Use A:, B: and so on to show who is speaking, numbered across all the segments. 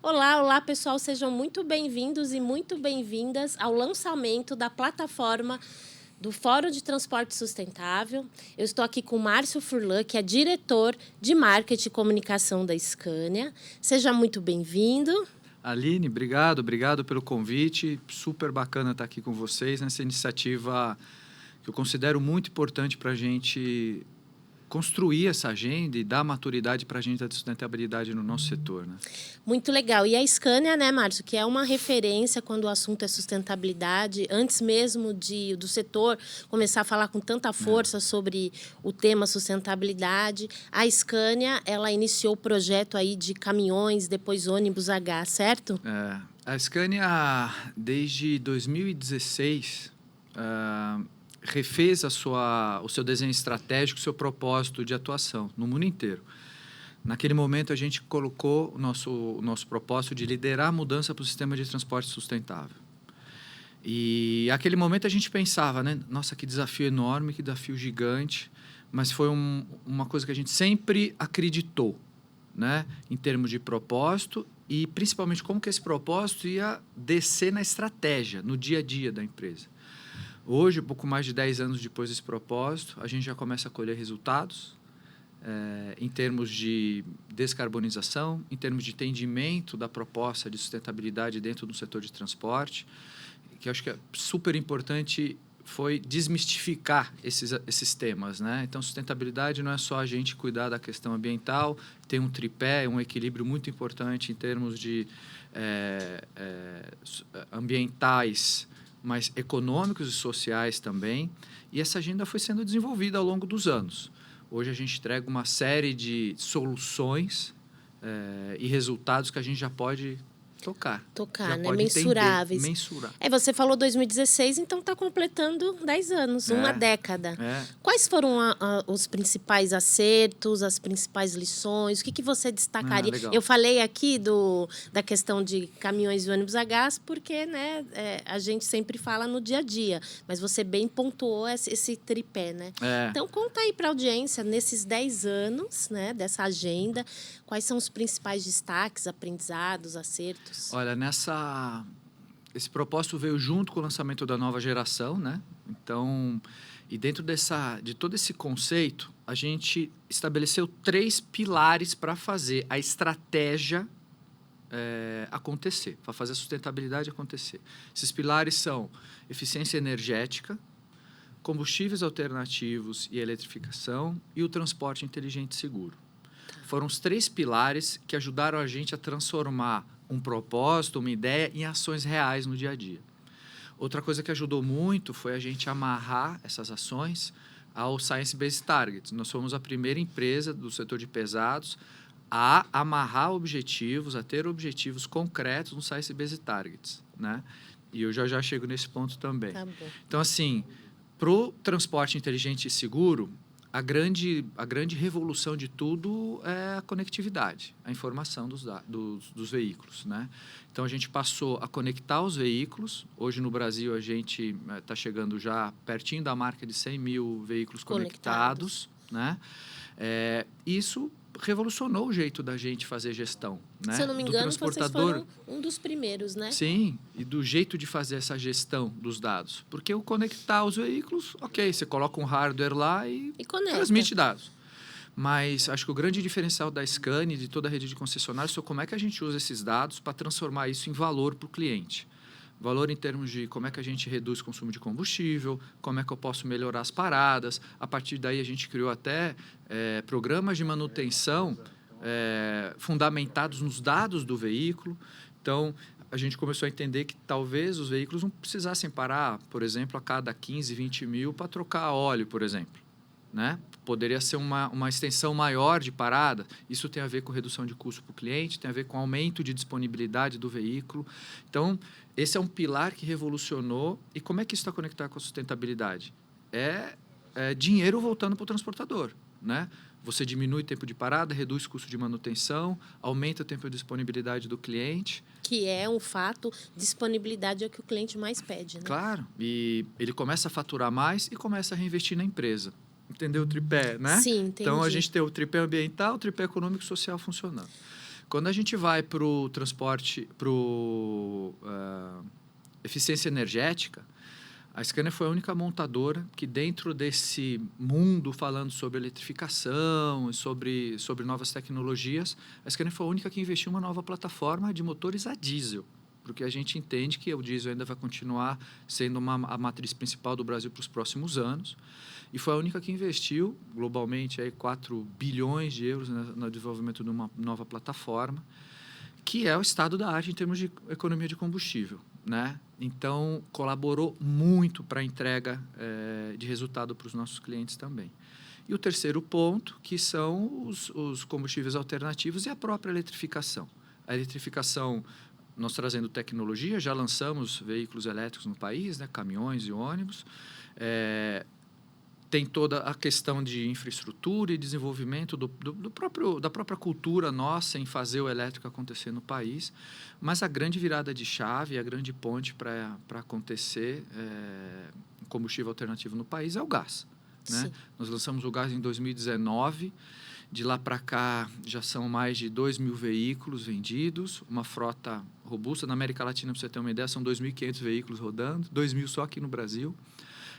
A: Olá, olá pessoal, sejam muito bem-vindos e muito bem-vindas ao lançamento da plataforma do Fórum de Transporte Sustentável. Eu estou aqui com o Márcio Furlan, que é diretor de Marketing e Comunicação da Scania. Seja muito bem-vindo.
B: Aline, obrigado pelo convite. Super bacana estar aqui com vocês nessa iniciativa que eu considero muito importante para a gente construir essa agenda e dar maturidade para a agenda de sustentabilidade no nosso setor, né?
A: Muito legal. E a Scania, né, Márcio, que é uma referência quando o assunto é sustentabilidade, antes mesmo do setor começar a falar com tanta força sobre o tema sustentabilidade, a Scania, ela iniciou o projeto aí de caminhões, depois ônibus H, certo?
B: A Scania, desde 2016, refez o seu desenho estratégico, o seu propósito de atuação no mundo inteiro. Naquele momento, a gente colocou o nosso propósito de liderar a mudança para o sistema de transporte sustentável. E naquele momento a gente pensava, né? Nossa, que desafio enorme, que desafio gigante, mas foi uma coisa que a gente sempre acreditou, né? Em termos de propósito e principalmente como que esse propósito ia descer na estratégia, no dia a dia da empresa. Hoje, um pouco mais de 10 anos depois desse propósito, a gente já começa a colher resultados em termos de descarbonização, em termos de entendimento da proposta de sustentabilidade dentro do setor de transporte, que eu acho que é super importante foi desmistificar esses temas, né? Então, sustentabilidade não é só a gente cuidar da questão ambiental, tem um tripé, um equilíbrio muito importante em termos de ambientais, mas econômicos e sociais também. E essa agenda foi sendo desenvolvida ao longo dos anos. Hoje a gente entrega uma série de soluções e resultados que a gente já pode tocar,
A: né? Mensuráveis.
B: Mensurar.
A: Você falou 2016, então está completando 10 anos, uma década. Quais foram os principais acertos, as principais lições? O que você destacaria? Eu falei aqui da questão de caminhões e ônibus a gás, porque né, a gente sempre fala no dia a dia, mas você bem pontuou esse tripé, né? Então, conta aí para a audiência, nesses 10 anos né, dessa agenda, quais são os principais destaques, aprendizados, acertos?
B: Olha, esse propósito veio junto com o lançamento da nova geração, né? Então, e dentro de todo esse conceito, a gente estabeleceu 3 pilares para fazer a estratégia acontecer, para fazer a sustentabilidade acontecer. Esses pilares são eficiência energética, combustíveis alternativos e eletrificação e o transporte inteligente e seguro. Foram os 3 pilares que ajudaram a gente a transformar um propósito, uma ideia em ações reais no dia a dia. Outra coisa que ajudou muito foi a gente amarrar essas ações ao Science Based Targets. Nós fomos a primeira empresa do setor de pesados a amarrar objetivos, a ter objetivos concretos no Science Based Targets, né? E eu já chego nesse ponto também.
A: Tá bom.
B: Então, assim, para o transporte inteligente e seguro, a grande revolução de tudo é a conectividade, a informação dos veículos, né? Então, a gente passou a conectar os veículos. Hoje, no Brasil, a gente está chegando já pertinho da marca de 100 mil veículos conectados, né? Isso revolucionou o jeito da gente fazer gestão, né?
A: Se eu não me engano, vocês foram um dos primeiros, né?
B: Sim, e do jeito de fazer essa gestão dos dados. Porque o conectar os veículos, ok, você coloca um hardware lá e transmite dados. Mas acho que o grande diferencial da Scania e de toda a rede de concessionários é como é que a gente usa esses dados para transformar isso em valor para o cliente. Valor em termos de como é que a gente reduz o consumo de combustível, como é que eu posso melhorar as paradas. A partir daí, a gente criou até programas de manutenção fundamentados nos dados do veículo. Então, a gente começou a entender que talvez os veículos não precisassem parar, por exemplo, a cada 15, 20 mil para trocar óleo, por exemplo, né? Poderia ser uma extensão maior de parada. Isso tem a ver com redução de custo para o cliente, tem a ver com aumento de disponibilidade do veículo. Então, esse é um pilar que revolucionou. E como é que isso está conectado com a sustentabilidade? É dinheiro voltando para o transportador, né? Você diminui o tempo de parada, reduz o custo de manutenção, aumenta o tempo de disponibilidade do cliente.
A: Que é um fato, disponibilidade é o que o cliente mais pede, né?
B: Claro, e ele começa a faturar mais e começa a reinvestir na empresa. Entendeu o tripé, né?
A: Sim, entendi.
B: Então, a gente tem o tripé ambiental, o tripé econômico e social funcionando. Quando a gente vai para o transporte, para eficiência energética, a Scania foi a única montadora que, dentro desse mundo falando sobre eletrificação, sobre novas tecnologias, a Scania foi a única que investiu em uma nova plataforma de motores a diesel, porque a gente entende que o diesel ainda vai continuar sendo a matriz principal do Brasil para os próximos anos, e foi a única que investiu globalmente aí 4 bilhões de euros no desenvolvimento de uma nova plataforma, que é o estado da arte em termos de economia de combustível, né? Então, colaborou muito para a entrega de resultado para os nossos clientes também. E o terceiro ponto, que são os combustíveis alternativos e a própria eletrificação. A eletrificação, nós trazendo tecnologia, já lançamos veículos elétricos no país, né? Caminhões e ônibus. Tem toda a questão de infraestrutura e desenvolvimento da própria cultura nossa em fazer o elétrico acontecer no país, mas a grande virada de chave, a grande ponte para acontecer combustível alternativo no país é o gás, né? Nós lançamos o gás em 2019, de lá para cá já são mais de 2.000 veículos vendidos, uma frota robusta. Na América Latina, para você ter uma ideia, são 2.500 veículos rodando, 2.000 só aqui no Brasil.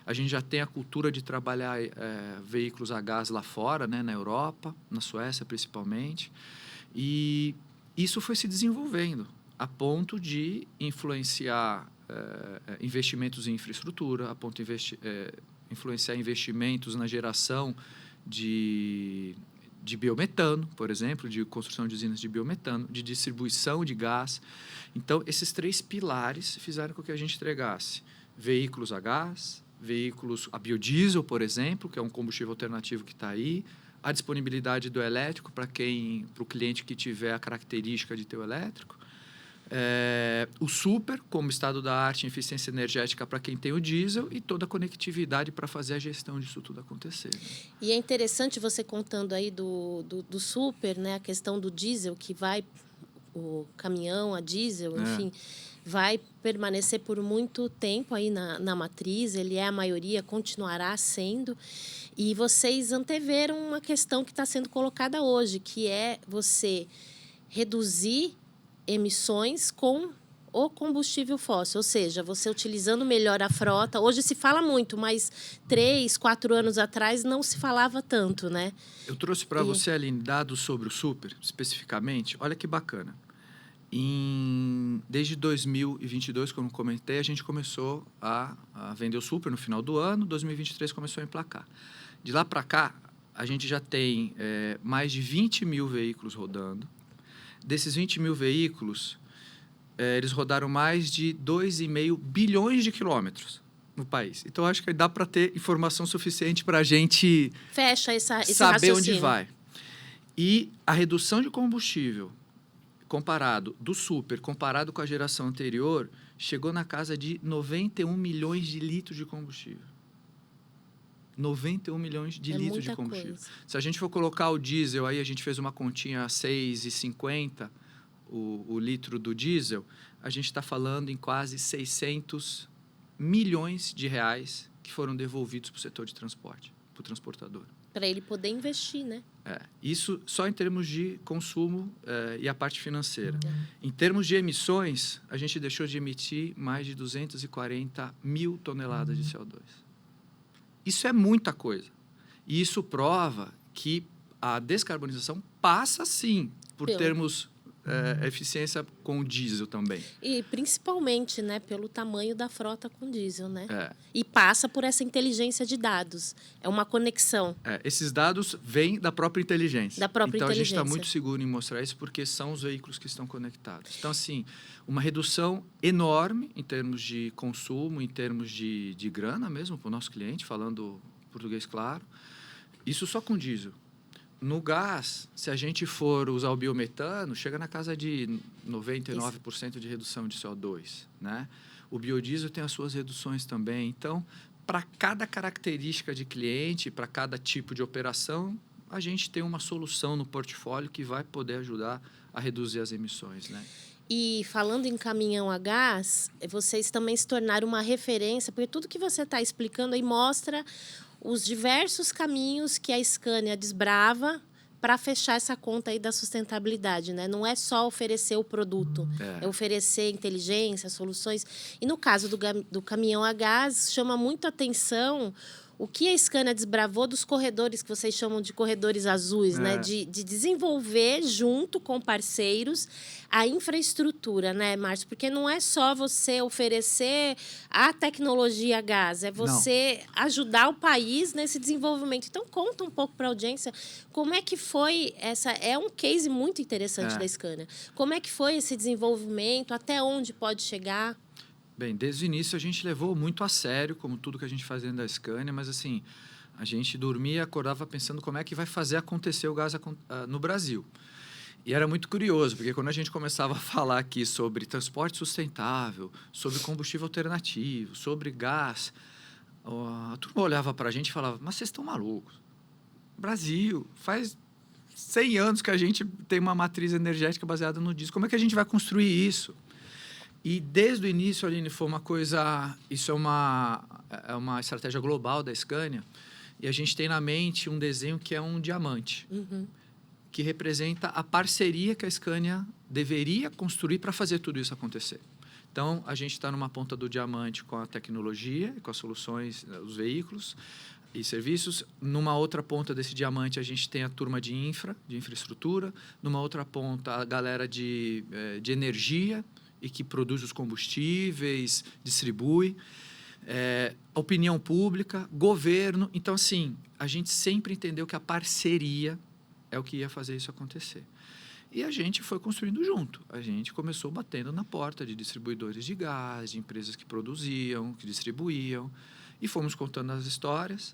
B: A gente já tem a cultura de trabalhar veículos a gás lá fora, né, na Europa, na Suécia principalmente. E isso foi se desenvolvendo a ponto de influenciar investimentos em infraestrutura, a ponto de influenciar investimentos na geração de biometano, por exemplo, de construção de usinas de biometano, de distribuição de gás. Então, esses 3 pilares fizeram com que a gente entregasse veículos a gás, veículos a biodiesel, por exemplo, que é um combustível alternativo que está aí, a disponibilidade do elétrico para o cliente que tiver a característica de ter o elétrico, o super, como estado da arte em eficiência energética para quem tem o diesel, e toda a conectividade para fazer a gestão disso tudo acontecer.
A: E é interessante você contando aí do super, né, a questão do diesel, que vai, o caminhão a diesel, enfim, vai permanecer por muito tempo aí na matriz, ele é a maioria, continuará sendo. E vocês anteveram uma questão que está sendo colocada hoje, que é você reduzir emissões com o combustível fóssil, ou seja, você utilizando melhor a frota. Hoje se fala muito, mas 3, 4 anos atrás não se falava tanto, né?
B: Eu trouxe para você, Aline, dados sobre o super, especificamente. Olha que bacana. Desde 2022, como comentei, a gente começou a vender o super no final do ano. 2023 começou a emplacar. De lá para cá, a gente já tem mais de 20.000 veículos rodando. Desses 20.000 veículos, eles rodaram mais de 2,5 bilhões de quilômetros no país. Então, acho que dá para ter informação suficiente para a gente saber onde vai. E a redução de combustível do super, comparado com a geração anterior, chegou na casa de 91 milhões de litros de combustível. 91 milhões de litros de combustível. Coisa. Se a gente for colocar o diesel, aí a gente fez uma continha a 6,50 o litro do diesel, a gente está falando em quase 600 milhões de reais que foram devolvidos para o setor de transporte, para o transportador.
A: Para ele poder investir, né?
B: Isso só em termos de consumo e a parte financeira. Em termos de emissões, a gente deixou de emitir mais de 240 mil toneladas de CO2. Isso é muita coisa. E isso prova que a descarbonização passa, sim, por termos eficiência com o diesel também.
A: E principalmente, né, pelo tamanho da frota com diesel, né? E passa por essa inteligência de dados. É uma conexão.
B: Esses dados vêm da própria inteligência.
A: Então,
B: a gente está muito seguro em mostrar isso porque são os veículos que estão conectados. Então, assim, uma redução enorme em termos de consumo, em termos de grana mesmo para o nosso cliente, falando português claro. Isso só com diesel. No gás, se a gente for usar o biometano, chega na casa de 99% de redução de CO2, né? O biodiesel tem as suas reduções também. Então, para cada característica de cliente, para cada tipo de operação, a gente tem uma solução no portfólio que vai poder ajudar a reduzir as emissões, né?
A: E falando em caminhão a gás, vocês também se tornaram uma referência, porque tudo que você está explicando aí mostra os diversos caminhos que a Scania desbrava para fechar essa conta aí da sustentabilidade, né? Não é só oferecer o produto, é oferecer inteligência, soluções. E no caso do caminhão a gás, chama muito atenção o que a Scania desbravou dos corredores que vocês chamam de corredores azuis, né? De desenvolver junto com parceiros a infraestrutura, né, Márcio? Porque não é só você oferecer a tecnologia a gás, é você ajudar o país nesse desenvolvimento. Então, conta um pouco para a audiência como é que foi essa... É um case muito interessante da Scania. Como é que foi esse desenvolvimento? Até onde pode chegar?
B: Bem, desde o início a gente levou muito a sério, como tudo que a gente faz dentro da Scania, mas assim, a gente dormia e acordava pensando como é que vai fazer acontecer o gás no Brasil. E era muito curioso, porque quando a gente começava a falar aqui sobre transporte sustentável, sobre combustível alternativo, sobre gás, a turma olhava para a gente e falava, mas vocês estão malucos. Brasil, faz 100 anos que a gente tem uma matriz energética baseada no diesel. Como é que a gente vai construir isso? E desde o início, Aline, foi uma coisa... Isso é uma estratégia global da Scania. E a gente tem na mente um desenho que é um diamante, que representa a parceria que a Scania deveria construir para fazer tudo isso acontecer. Então, a gente está numa ponta do diamante com a tecnologia, com as soluções, os veículos e serviços. Numa outra ponta desse diamante, a gente tem a turma de infraestrutura. Numa outra ponta, a galera de energia, e que produz os combustíveis, distribui, opinião pública, governo. Então, assim, a gente sempre entendeu que a parceria é o que ia fazer isso acontecer. E a gente foi construindo junto. A gente começou batendo na porta de distribuidores de gás, de empresas que produziam, que distribuíam, e fomos contando as histórias.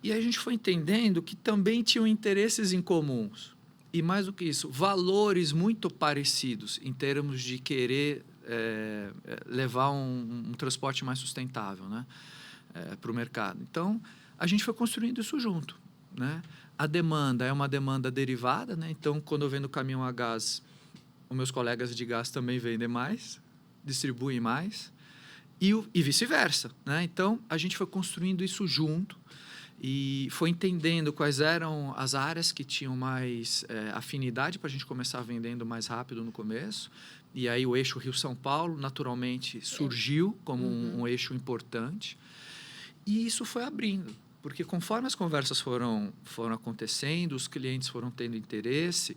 B: E a gente foi entendendo que também tinham interesses em comuns. E mais do que isso, valores muito parecidos em termos de querer levar um transporte mais sustentável, né, para o mercado. Então, a gente foi construindo isso junto, né? A demanda é uma demanda derivada, né? Então, quando eu vendo caminhão a gás, os meus colegas de gás também vendem mais, distribuem mais, e vice-versa, né? Então, a gente foi construindo isso junto, e foi entendendo quais eram as áreas que tinham mais afinidade para a gente começar vendendo mais rápido no começo. E aí o eixo Rio-São Paulo, naturalmente, surgiu como um eixo importante. E isso foi abrindo, porque conforme as conversas foram acontecendo, os clientes foram tendo interesse,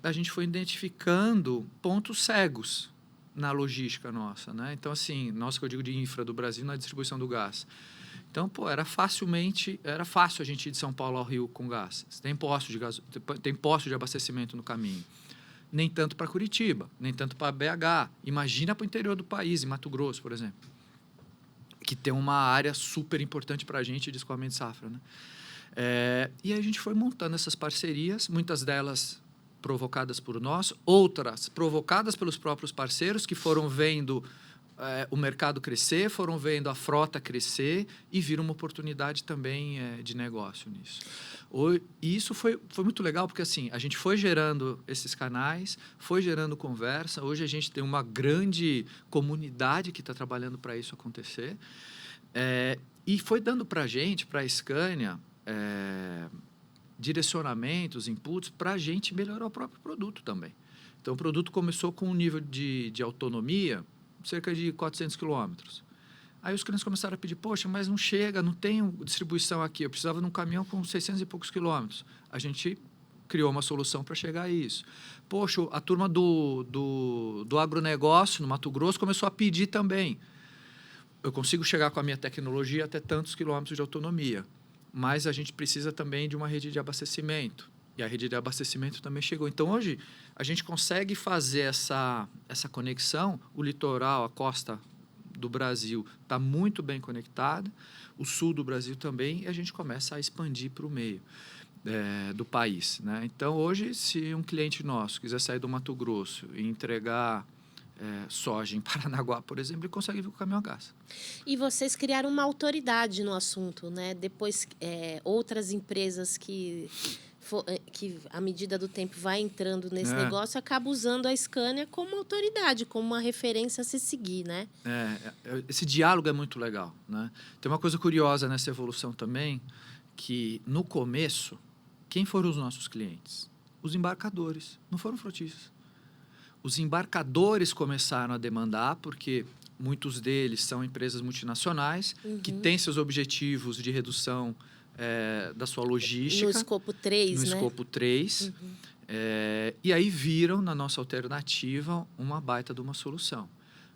B: a gente foi identificando pontos cegos na logística nossa, né? Então, assim, que eu digo de infra do Brasil, na distribuição do gás. Então, era fácil a gente ir de São Paulo ao Rio com gás. Tem posto de abastecimento no caminho. Nem tanto para Curitiba, nem tanto para BH. Imagina para o interior do país, em Mato Grosso, por exemplo, que tem uma área super importante para a gente de escoamento de safra, né? E a gente foi montando essas parcerias, muitas delas provocadas por nós, outras provocadas pelos próprios parceiros que foram vendo o mercado crescer, foram vendo a frota crescer e viram uma oportunidade também de negócio nisso. E isso foi muito legal, porque assim, a gente foi gerando esses canais, foi gerando conversa. Hoje a gente tem uma grande comunidade que está trabalhando para isso acontecer. E foi dando para a gente, para a Scania, direcionamentos, inputs, para a gente melhorar o próprio produto também. Então, o produto começou com um nível de autonomia cerca de 400 quilômetros. Aí os clientes começaram a pedir, poxa, mas não chega, não tem distribuição aqui, eu precisava de um caminhão com 600 e poucos quilômetros. A gente criou uma solução para chegar a isso. Poxa, a turma do agronegócio no Mato Grosso começou a pedir também. Eu consigo chegar com a minha tecnologia até tantos quilômetros de autonomia, mas a gente precisa também de uma rede de abastecimento. E a rede de abastecimento também chegou. Então, hoje, a gente consegue fazer essa conexão. O litoral, a costa do Brasil está muito bem conectada, o sul do Brasil também, e a gente começa a expandir para o meio do país, né? Então, hoje, se um cliente nosso quiser sair do Mato Grosso e entregar soja em Paranaguá, por exemplo, ele consegue vir com o caminhão a gás.
A: E vocês criaram uma autoridade no assunto, né? Depois, outras empresas que à medida do tempo vai entrando nesse negócio, acaba usando a Scania como autoridade, como uma referência a se seguir, né?
B: Esse diálogo é muito legal, né? Tem uma coisa curiosa nessa evolução também, que no começo, Quem foram os nossos clientes? Os embarcadores, não foram frotistas. Os embarcadores começaram a demandar, porque muitos deles são empresas multinacionais que têm seus objetivos de redução da sua logística.
A: No escopo 3,
B: no escopo 3. E aí viram na nossa alternativa uma baita de uma solução.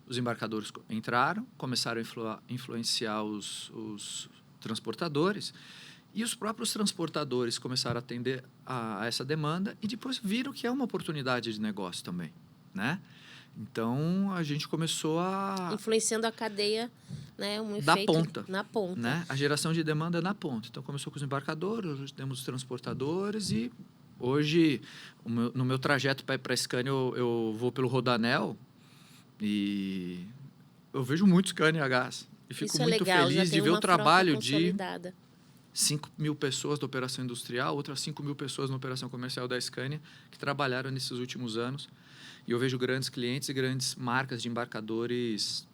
B: Os embarcadores entraram, começaram a influenciar os transportadores, e os próprios transportadores começaram a atender a essa demanda e depois viram que é uma oportunidade de negócio também, né? Então, a gente começou a...
A: Influenciando a cadeia, né? Um
B: da
A: efeito
B: ponta.
A: Na ponta.
B: Né? A geração de demanda é na ponta. Então, começou com os embarcadores, hoje temos os transportadores e hoje, no meu trajeto para ir para a Scania, eu vou pelo Rodanel e eu vejo muito Scania a gás. E fico muito feliz de ver o trabalho de 5.000 pessoas da operação industrial, outras 5.000 pessoas na operação comercial da Scania, que trabalharam nesses últimos anos. E eu vejo grandes clientes e grandes marcas de embarcadores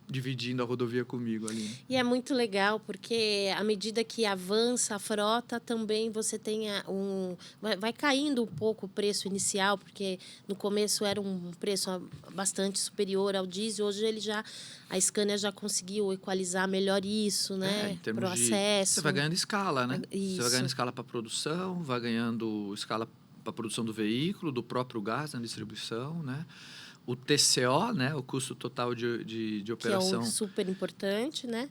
B: dividindo a rodovia comigo ali.
A: E é muito legal, porque à medida que avança a frota, também você tem vai caindo um pouco o preço inicial, porque no começo era um preço bastante superior ao diesel, hoje a Scania já conseguiu equalizar melhor isso, né?
B: Em termos
A: processo.
B: Você vai ganhando escala, né?
A: Isso.
B: Você vai ganhando escala para produção, vai ganhando escala para a produção do veículo, do próprio gás na distribuição, né? O TCO, né, o custo total de operação.
A: Que é super importante, né?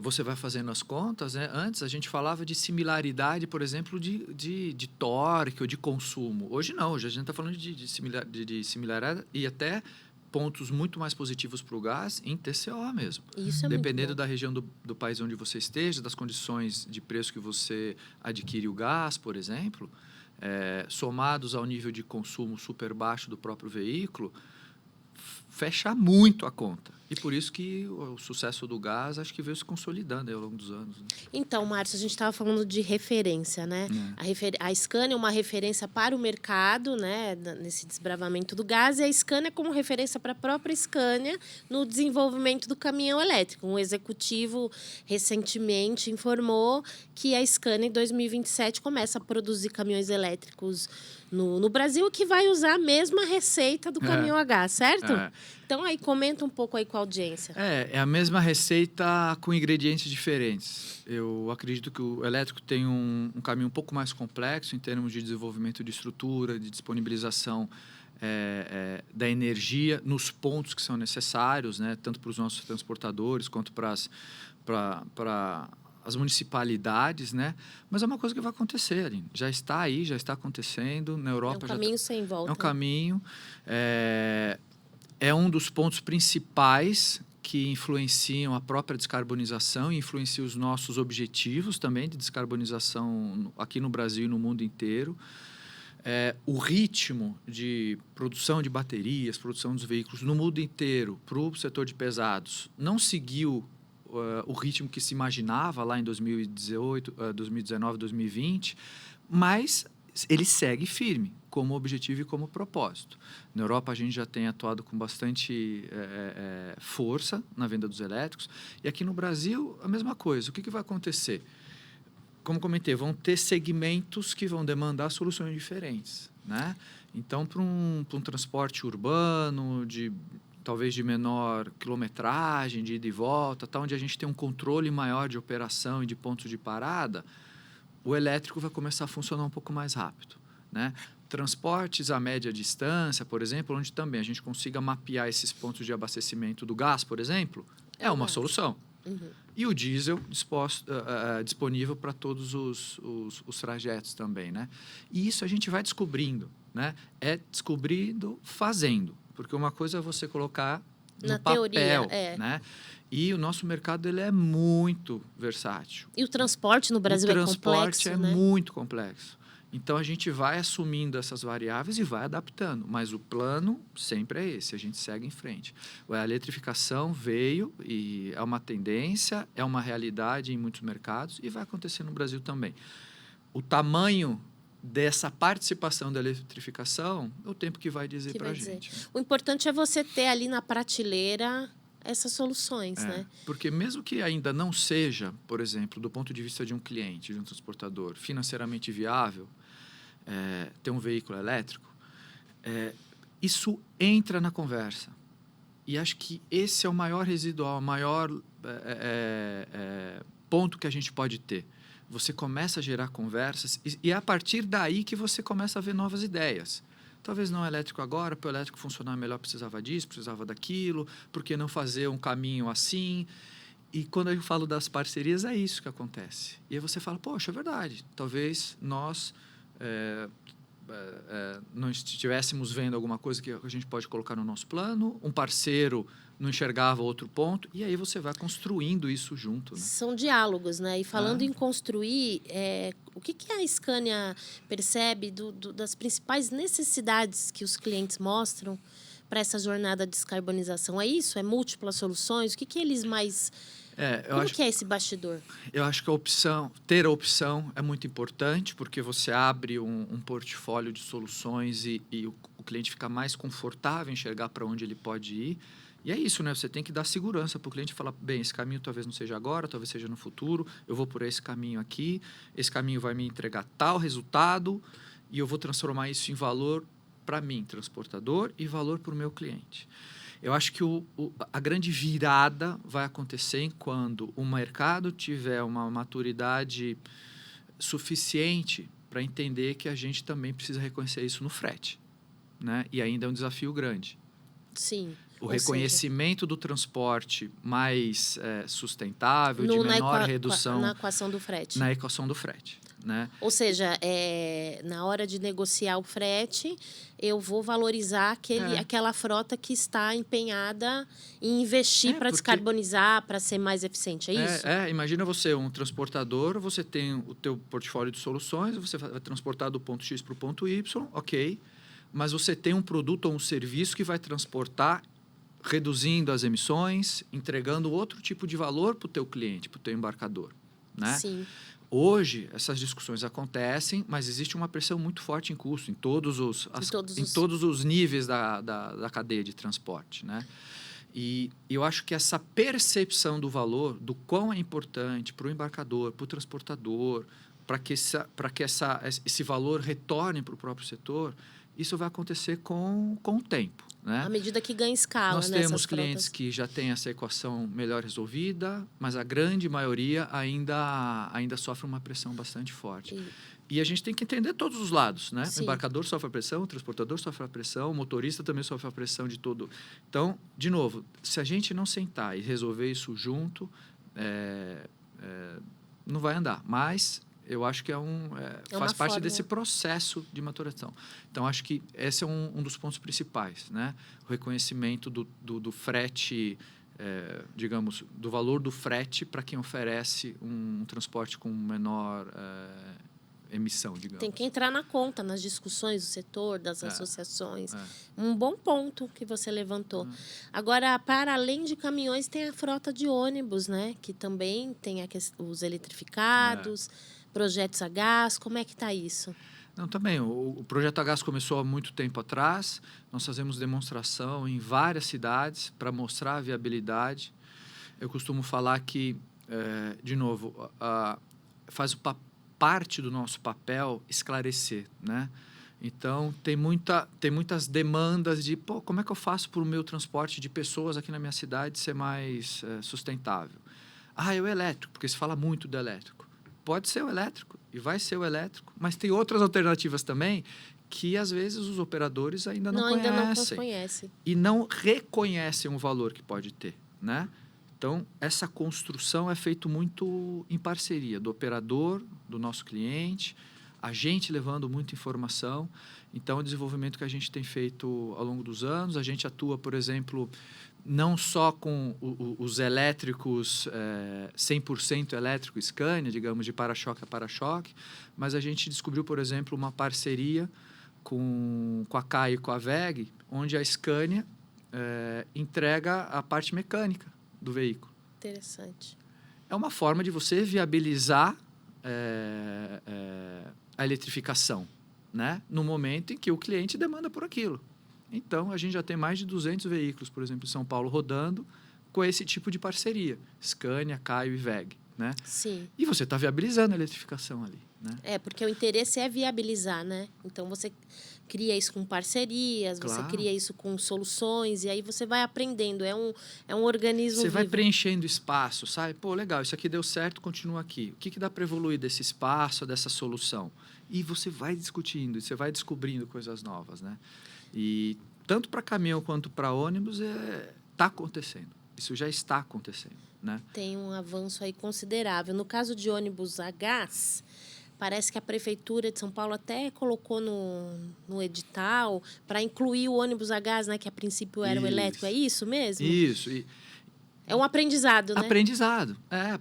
B: Você vai fazendo as contas, né? Antes a gente falava de similaridade, por exemplo, de torque ou de consumo. Hoje não, hoje a gente está falando de similaridade e até pontos muito mais positivos para o gás em TCO mesmo.
A: Isso é
B: dependendo
A: muito bom.
B: Da região do país onde você esteja, das condições de preço que você adquire o gás, por exemplo, somados ao nível de consumo super baixo do próprio veículo, fecha muito a conta. E por isso que o sucesso do gás acho que veio se consolidando ao longo dos anos. Né?
A: Então, Márcio, a gente estava falando de referência, né? A Scania é uma referência para o mercado, né? Nesse desbravamento do gás, e a Scania como referência para a própria Scania no desenvolvimento do caminhão elétrico. Um executivo recentemente informou que a Scania, em 2027, começa a produzir caminhões elétricos no Brasil, que vai usar a mesma receita do caminhão a gás, certo? Então, aí, comenta um pouco aí com a audiência.
B: É a mesma receita com ingredientes diferentes. Eu acredito que o elétrico tem um caminho um pouco mais complexo em termos de desenvolvimento de estrutura, de disponibilização da energia nos pontos que são necessários, né? Tanto para os nossos transportadores quanto para as municipalidades, né? Mas é uma coisa que vai acontecer, Aline. Já está aí, já está acontecendo. Na Europa
A: é um caminho sem volta.
B: É um caminho. É um dos pontos principais que influenciam a própria descarbonização e influenciam os nossos objetivos também de descarbonização aqui no Brasil e no mundo inteiro. O ritmo de produção de baterias, produção dos veículos no mundo inteiro para o setor de pesados não seguiu o ritmo que se imaginava lá em 2018, 2019, 2020, mas ele segue firme como objetivo e como propósito. Na Europa, a gente já tem atuado com bastante força na venda dos elétricos. E aqui no Brasil, a mesma coisa. O que vai acontecer? Como comentei, vão ter segmentos que vão demandar soluções diferentes, né? Então, para um transporte urbano, talvez de menor quilometragem, de ida e volta, onde a gente tem um controle maior de operação e de pontos de parada, o elétrico vai começar a funcionar um pouco mais rápido, né? Transportes a média distância, por exemplo, onde também a gente consiga mapear esses pontos de abastecimento do gás, por exemplo, é uma solução. E o diesel disponível para todos os trajetos também, né? E isso a gente vai descobrindo, né? Descobrindo fazendo. Porque uma coisa é você colocar no papel, teoria, né? E o nosso mercado ele é muito versátil.
A: E o transporte no Brasil é complexo, né? O transporte
B: é muito complexo. Então, a gente vai assumindo essas variáveis e vai adaptando. Mas o plano sempre é esse, a gente segue em frente. A eletrificação veio e é uma tendência, é uma realidade em muitos mercados e vai acontecer no Brasil também. O tamanho dessa participação da eletrificação, é o tempo que vai dizer para a gente.
A: O importante é você ter ali na prateleira essas soluções, né?
B: Porque mesmo que ainda não seja, por exemplo, do ponto de vista de um cliente, de um transportador, financeiramente viável, ter um veículo elétrico, isso entra na conversa. E acho que esse é o maior residual, o maior ponto que a gente pode ter. Você começa a gerar conversas e é a partir daí que você começa a ver novas ideias. Talvez não elétrico agora, para o elétrico funcionar melhor precisava disso, precisava daquilo, por que não fazer um caminho assim? E quando eu falo das parcerias, é isso que acontece. E aí você fala, poxa, é verdade, talvez nós não estivéssemos vendo alguma coisa que a gente pode colocar no nosso plano, um parceiro não enxergava outro ponto, e aí você vai construindo isso junto. Né?
A: São diálogos, né? E falando em construir, o que a Scania percebe das principais necessidades que os clientes mostram para essa jornada de descarbonização? É isso? É múltiplas soluções? O que eles mais... Como que é esse bastidor?
B: Eu acho que ter a opção é muito importante, porque você abre um portfólio de soluções e o cliente fica mais confortável em enxergar para onde ele pode ir. E é isso, né? Você tem que dar segurança para o cliente e falar, bem, esse caminho talvez não seja agora, talvez seja no futuro, eu vou por esse caminho aqui, esse caminho vai me entregar tal resultado e eu vou transformar isso em valor para mim, transportador, e valor para o meu cliente. Eu acho que a grande virada vai acontecer quando o mercado tiver uma maturidade suficiente para entender que a gente também precisa reconhecer isso no frete. Né? E ainda é um desafio grande.
A: Sim.
B: O reconhecimento do transporte mais sustentável, de menor redução...
A: Na equação do frete.
B: Na equação do frete. Né?
A: Ou seja, na hora de negociar o frete, eu vou valorizar aquela frota que está empenhada em investir para descarbonizar, para ser mais eficiente, é isso?
B: Imagina você, um transportador, você tem o teu portfólio de soluções, você vai transportar do ponto X para o ponto Y, ok, mas você tem um produto ou um serviço que vai transportar reduzindo as emissões, entregando outro tipo de valor para o teu cliente, para o teu embarcador. Né?
A: Sim.
B: Hoje, essas discussões acontecem, mas existe uma pressão muito forte em custo em todos os níveis da cadeia de transporte. Né? E eu acho que essa percepção do valor, do quão é importante para o embarcador, para o transportador, para que esse valor retorne para o próprio setor, isso vai acontecer com o tempo. Né?
A: À medida que ganha escala.
B: Nós temos clientes que já têm essa equação melhor resolvida, mas a grande maioria ainda sofre uma pressão bastante forte. E a gente tem que entender todos os lados. Né? O embarcador sofre a pressão, o transportador sofre a pressão, o motorista também sofre a pressão de todo. Então, de novo, se a gente não sentar e resolver isso junto, não vai andar. Mas... eu acho que faz parte desse processo de maturação. Então, acho que esse é um dos pontos principais, né? O reconhecimento do frete, digamos, do valor do frete para quem oferece um transporte com menor emissão, digamos.
A: Tem que entrar na conta, nas discussões do setor, das associações. Um bom ponto que você levantou. Agora, para além de caminhões, tem a frota de ônibus, né? Que também tem os eletrificados... projetos a gás, como é que está isso?
B: Não, também. O projeto a gás começou há muito tempo atrás. Nós fazemos demonstração em várias cidades para mostrar a viabilidade. Eu costumo falar que, de novo, faz parte do nosso papel esclarecer, né? Então, tem muitas demandas de como é que eu faço para o meu transporte de pessoas aqui na minha cidade ser mais sustentável? É o elétrico, porque se fala muito do elétrico. Pode ser o elétrico e vai ser o elétrico, mas tem outras alternativas também que, às vezes, os operadores ainda não conhecem. E não reconhecem o valor que pode ter. Né? Então, essa construção é feita muito em parceria do operador, do nosso cliente, a gente levando muita informação. Então, o desenvolvimento que a gente tem feito ao longo dos anos, a gente atua, por exemplo... não só com os elétricos, 100% elétrico Scania, digamos, de para-choque a para-choque, mas a gente descobriu, por exemplo, uma parceria com a CAI e com a WEG, onde a Scania entrega a parte mecânica do veículo.
A: Interessante.
B: É uma forma de você viabilizar a eletrificação, né? No momento em que o cliente demanda por aquilo. Então, a gente já tem mais de 200 veículos, por exemplo, em São Paulo, rodando com esse tipo de parceria. Scania, Caio e WEG, né?
A: Sim.
B: E você está viabilizando a eletrificação ali, né?
A: Porque o interesse é viabilizar, né? Então, você cria isso com parcerias,
B: claro.
A: Você cria isso com soluções, e aí você vai aprendendo. É um organismo
B: Você
A: vivo.
B: vai preenchendo espaço, sabe? Pô, legal, isso aqui deu certo, continua aqui. O que dá para evoluir desse espaço, dessa solução? E você vai discutindo, você vai descobrindo coisas novas, né? E tanto para caminhão quanto para ônibus está acontecendo. Isso já está acontecendo, né?
A: Tem um avanço aí considerável. No caso de ônibus a gás, parece que a Prefeitura de São Paulo até colocou no edital para incluir o ônibus a gás, né? Que a princípio era o elétrico. É isso mesmo?
B: Isso.
A: É um aprendizado, né?
B: Aprendizado.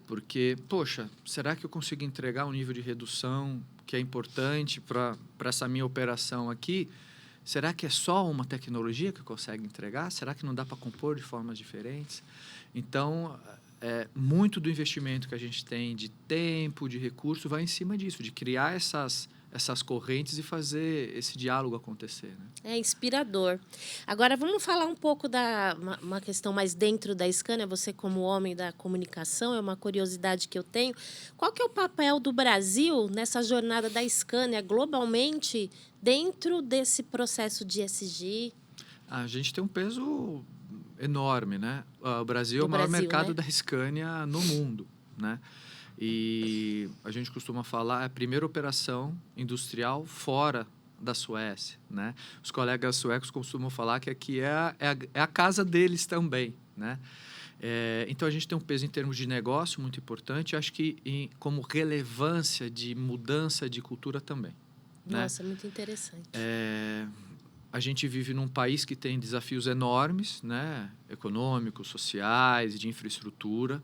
B: Porque, poxa, será que eu consigo entregar um nível de redução que é importante para essa minha operação aqui? Será que é só uma tecnologia que consegue entregar? Será que não dá para compor de formas diferentes? Então, muito do investimento que a gente tem de tempo, de recurso, vai em cima disso, de criar essas correntes e fazer esse diálogo acontecer, né?
A: É inspirador. Agora, vamos falar um pouco uma questão mais dentro da Scania. Você, como homem da comunicação, é uma curiosidade que eu tenho. Qual que é o papel do Brasil nessa jornada da Scania globalmente dentro desse processo de ESG?
B: A gente tem um peso enorme, né? O Brasil é o maior mercado, né, da Scania no mundo, né? E a gente costuma falar, a primeira operação industrial fora da Suécia, né? Os colegas suecos costumam falar que aqui é a casa deles também, né? Então, a gente tem um peso em termos de negócio muito importante, acho que como relevância de mudança de cultura também.
A: Nossa,
B: né?
A: Muito interessante.
B: A gente vive num país que tem desafios enormes, né? Econômicos, sociais, de infraestrutura,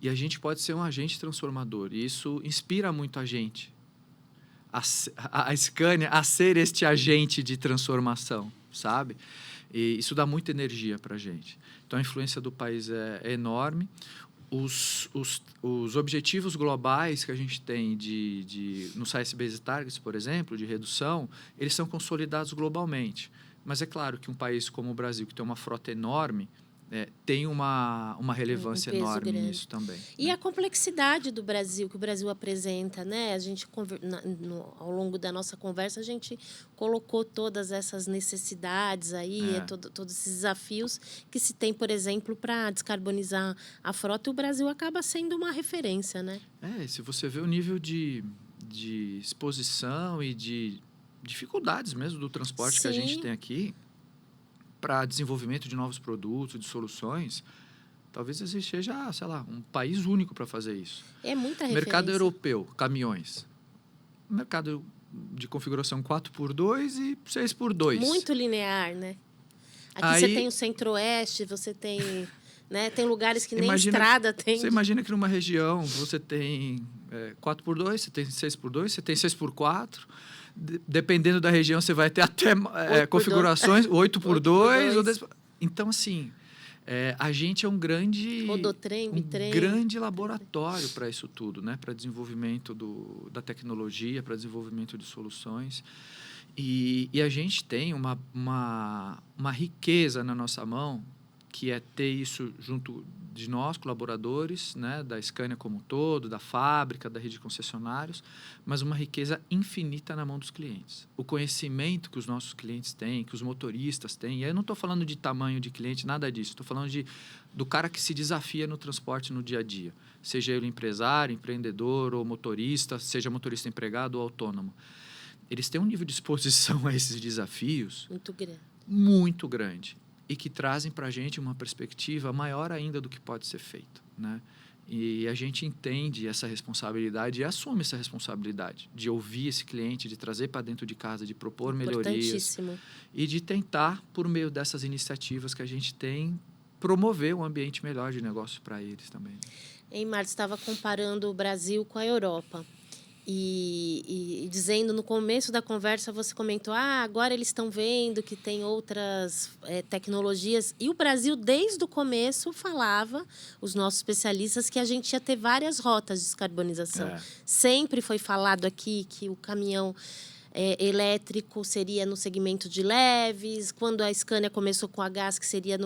B: e a gente pode ser um agente transformador. E isso inspira muito a gente, a Scania, a ser este agente de transformação, sabe? E isso dá muita energia para a gente. Então, a influência do país é enorme. Os objetivos globais que a gente tem no Science Based Targets, por exemplo, de redução, eles são consolidados globalmente. Mas é claro que um país como o Brasil, que tem uma frota enorme, tem uma relevância enorme grande nisso também.
A: E
B: né?
A: A complexidade do Brasil, que o Brasil apresenta, né? A gente, ao longo da nossa conversa, a gente colocou todas essas necessidades aí, todos esses desafios que se tem, por exemplo, para descarbonizar a frota, e o Brasil acaba sendo uma referência, né?
B: Se você vê o nível de exposição e de dificuldades mesmo do transporte Sim. que a gente tem aqui, para desenvolvimento de novos produtos, de soluções, talvez exista, sei lá, um país único para fazer isso.
A: É muita referência.
B: Mercado europeu, caminhões. Mercado de configuração 4x2 e 6x2.
A: Muito linear, né? Aqui você tem o Centro-Oeste, você tem... Né? Tem lugares que nem estrada tem.
B: Você imagina que numa região você tem 4x2, você tem 6x2, você tem 6x4... Dependendo da região, você vai ter até configurações 8x2. Então, assim, a gente é um grande grande laboratório para isso tudo, né? Para desenvolvimento da tecnologia, para desenvolvimento de soluções. E a gente tem uma riqueza na nossa mão, que é ter isso junto de nós, colaboradores, né, da Scania como um todo, da fábrica, da rede de concessionários, mas uma riqueza infinita na mão dos clientes. O conhecimento que os nossos clientes têm, que os motoristas têm, e aí eu não estou falando de tamanho de cliente, nada disso, estou falando do cara que se desafia no transporte no dia a dia, seja ele empresário, empreendedor ou motorista, seja motorista empregado ou autônomo. Eles têm um nível de exposição a esses desafios muito grande. E que trazem para a gente uma perspectiva maior ainda do que pode ser feito, né? E a gente entende essa responsabilidade e assume essa responsabilidade de ouvir esse cliente, de trazer para dentro de casa, de propor melhorias e de tentar, por meio dessas iniciativas que a gente tem, promover um ambiente melhor de negócio para eles também.
A: Marcos, estava comparando o Brasil com a Europa. E dizendo, no começo da conversa, você comentou, agora eles estão vendo que tem outras tecnologias. E o Brasil, desde o começo, falava, os nossos especialistas, que a gente ia ter várias rotas de descarbonização. Sempre foi falado aqui que o caminhão elétrico seria no segmento de leves, quando a Scania começou com a gás, que seria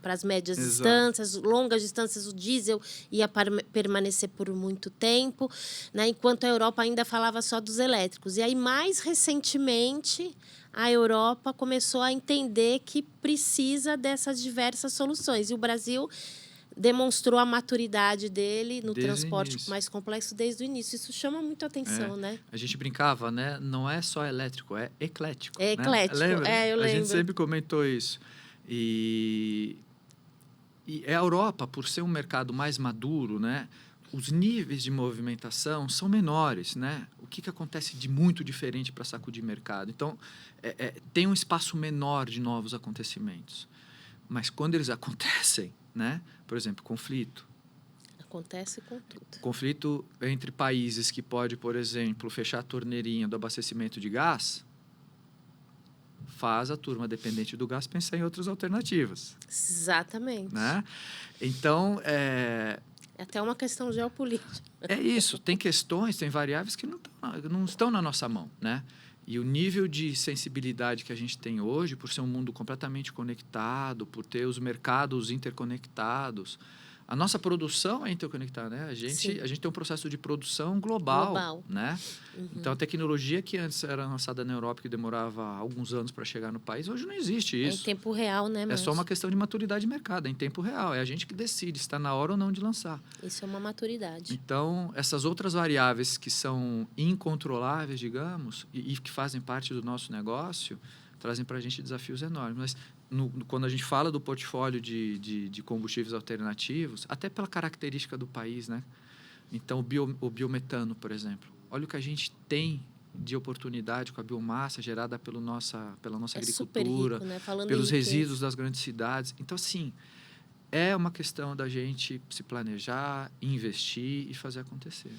A: para as médias distâncias, longas distâncias, o diesel ia permanecer por muito tempo, né? Enquanto a Europa ainda falava só dos elétricos. E aí, mais recentemente, a Europa começou a entender que precisa dessas diversas soluções. E o Brasil demonstrou a maturidade dele no transporte mais complexo desde o início. Isso chama muito a atenção, né?
B: A gente brincava, né? Não é só elétrico, é eclético.
A: É eclético,
B: né? Lembra?
A: Eu lembro.
B: A gente sempre comentou isso. E a Europa, por ser um mercado mais maduro, né? Os níveis de movimentação são menores, né? O que acontece de muito diferente para sacudir mercado? Então, tem um espaço menor de novos acontecimentos. Mas quando eles acontecem, né? Por exemplo, conflito.
A: Acontece com tudo.
B: Conflito entre países que pode, por exemplo, fechar a torneirinha do abastecimento de gás, faz a turma dependente do gás pensar em outras alternativas.
A: Exatamente.
B: Né? Então,
A: é até uma questão geopolítica.
B: É isso. Tem questões, tem variáveis que não estão na nossa mão, né? E o nível de sensibilidade que a gente tem hoje, por ser um mundo completamente conectado, por ter os mercados interconectados, a nossa produção é interconectada, né? A gente tem um processo de produção global. Né? Uhum. Então, a tecnologia que antes era lançada na Europa, que demorava alguns anos para chegar no país, hoje não existe isso.
A: É em tempo real, né, Márcio?
B: É só uma questão de maturidade de mercado, é em tempo real. É a gente que decide se está na hora ou não de lançar.
A: Isso é uma maturidade.
B: Então, essas outras variáveis que são incontroláveis, digamos, e que fazem parte do nosso negócio, trazem para a gente desafios enormes. Mas quando a gente fala do portfólio de combustíveis alternativos, até pela característica do país, né? Então, o biometano, por exemplo. Olha o que a gente tem de oportunidade com a biomassa gerada pela nossa agricultura,
A: super rico, né?
B: pelos resíduos das grandes cidades. Então, assim, é uma questão da gente se planejar, investir e fazer acontecer.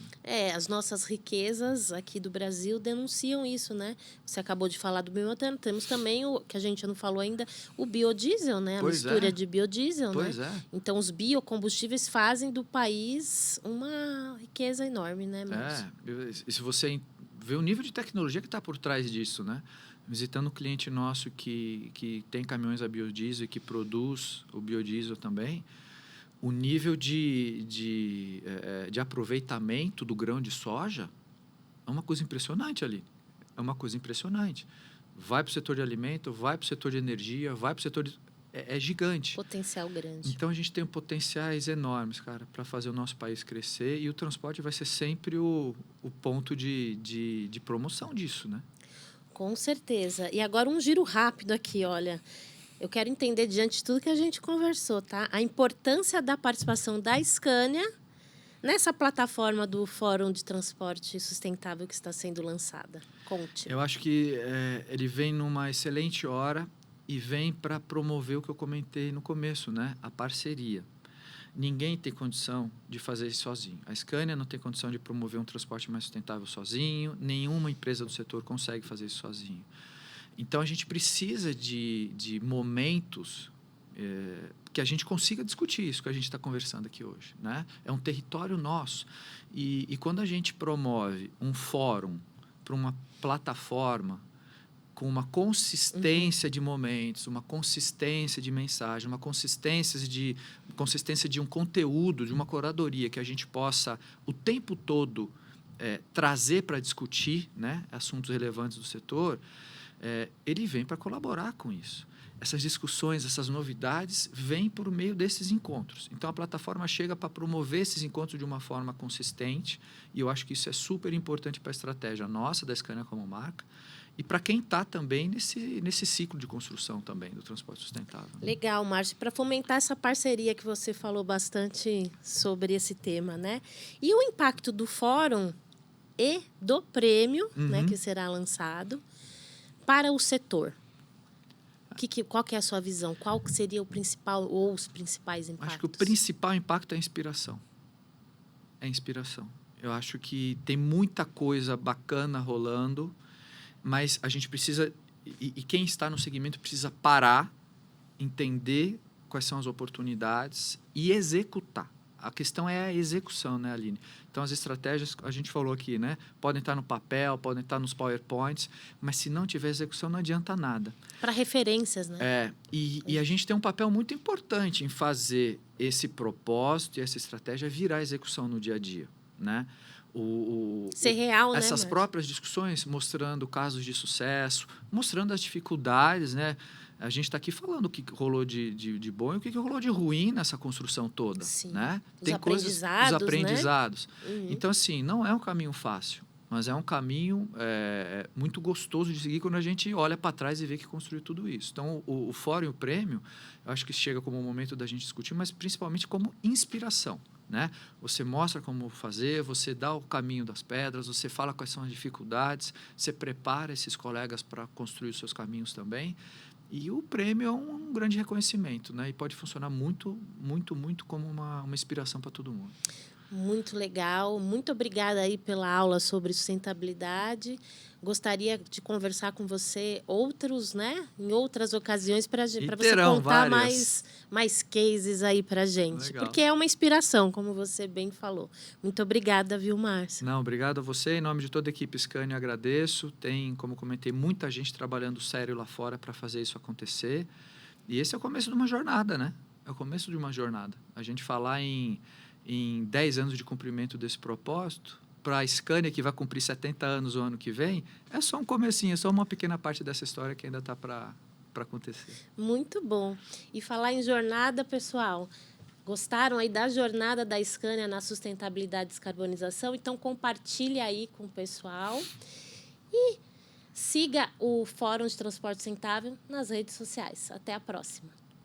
A: As nossas riquezas aqui do Brasil denunciam isso, né? Você acabou de falar do biometano, temos também o que a gente não falou ainda, o biodiesel, né? A mistura de biodiesel,
B: pois
A: né?
B: É.
A: Então, os biocombustíveis fazem do país uma riqueza enorme, né, Márcio?
B: E se você vê o nível de tecnologia que está por trás disso, né? Visitando um cliente nosso que tem caminhões a biodiesel e que produz o biodiesel também, o nível de aproveitamento do grão de soja é uma coisa impressionante ali. É uma coisa impressionante. Vai para o setor de alimento, vai para o setor de energia, vai para o setor de... É gigante.
A: Potencial grande.
B: Então, a gente tem potenciais enormes, cara, para fazer o nosso país crescer, e o transporte vai ser sempre o ponto de promoção disso, né?
A: Com certeza. E agora um giro rápido aqui, olha. Eu quero entender, diante de tudo que a gente conversou, tá? A importância da participação da Scania nessa plataforma do Fórum de Transporte Sustentável que está sendo lançada. Conte.
B: Eu acho que ele vem numa excelente hora e vem para promover o que eu comentei no começo, né? A parceria. Ninguém tem condição de fazer isso sozinho. A Scania não tem condição de promover um transporte mais sustentável sozinho, nenhuma empresa do setor consegue fazer isso sozinho. Então, a gente precisa de momentos que a gente consiga discutir isso que a gente está conversando aqui hoje, né? É um território nosso. E quando a gente promove um fórum para uma plataforma com uma consistência de momentos, uma consistência de mensagem, uma consistência de um conteúdo, de uma curadoria que a gente possa o tempo todo trazer para discutir, né, assuntos relevantes do setor, ele vem para colaborar com isso. Essas discussões, essas novidades vêm por meio desses encontros. Então, a plataforma chega para promover esses encontros de uma forma consistente, e eu acho que isso é super importante para a estratégia nossa, da Scania como marca, e para quem está também nesse ciclo de construção também do transporte sustentável.
A: Legal, Márcio. Para fomentar essa parceria que você falou bastante sobre esse tema, né? E o impacto do fórum e do prêmio, né, que será lançado para o setor? Qual que é a sua visão? Qual seria o principal ou os principais impactos?
B: Acho que o principal impacto é a inspiração. É a inspiração. Eu acho que tem muita coisa bacana rolando, mas a gente precisa, e quem está no segmento precisa parar, entender quais são as oportunidades e executar. A questão é a execução, né, Aline? Então, as estratégias, a gente falou aqui, né? Podem estar no papel, podem estar nos PowerPoints, mas se não tiver execução, não adianta nada.
A: Para referências, né?
B: E a gente tem um papel muito importante em fazer esse propósito e essa estratégia virar execução no dia a dia, né?
A: Ser real,
B: essas
A: né,
B: próprias discussões mostrando casos de sucesso, mostrando as dificuldades, né? A gente está aqui falando o que rolou de bom e o que rolou de ruim nessa construção toda.
A: Sim.
B: Né?
A: Tem os
B: aprendizados.
A: Né? Uhum.
B: Então, assim, não é um caminho fácil, mas é um caminho muito gostoso de seguir quando a gente olha para trás e vê que construiu tudo isso. Então, o Fórum e o Prêmio, eu acho que chega como um momento da gente discutir, mas principalmente como inspiração. Né? Você mostra como fazer, você dá o caminho das pedras, você fala quais são as dificuldades, você prepara esses colegas para construir os seus caminhos também. E o prêmio é um grande reconhecimento, né? E pode funcionar muito, muito, muito como uma inspiração para todo mundo.
A: Muito legal. Muito obrigada aí pela aula sobre sustentabilidade. Gostaria de conversar com você em outras ocasiões para você contar mais cases aí para a gente. Legal. Porque é uma inspiração, como você bem falou. Muito obrigada, viu, Márcio?
B: Não, obrigado a você. Em nome de toda a equipe Scania, agradeço. Tem, como comentei, muita gente trabalhando sério lá fora para fazer isso acontecer. E esse é o começo de uma jornada, né? É o começo de uma jornada. A gente falar em 10 anos de cumprimento desse propósito, para a Scania, que vai cumprir 70 anos o ano que vem, é só um comecinho, é só uma pequena parte dessa história que ainda está para acontecer.
A: Muito bom. E falar em jornada, pessoal, gostaram aí da jornada da Scania na sustentabilidade e descarbonização? Então, compartilhe aí com o pessoal e siga o Fórum de Transporte Sustentável nas redes sociais. Até a próxima.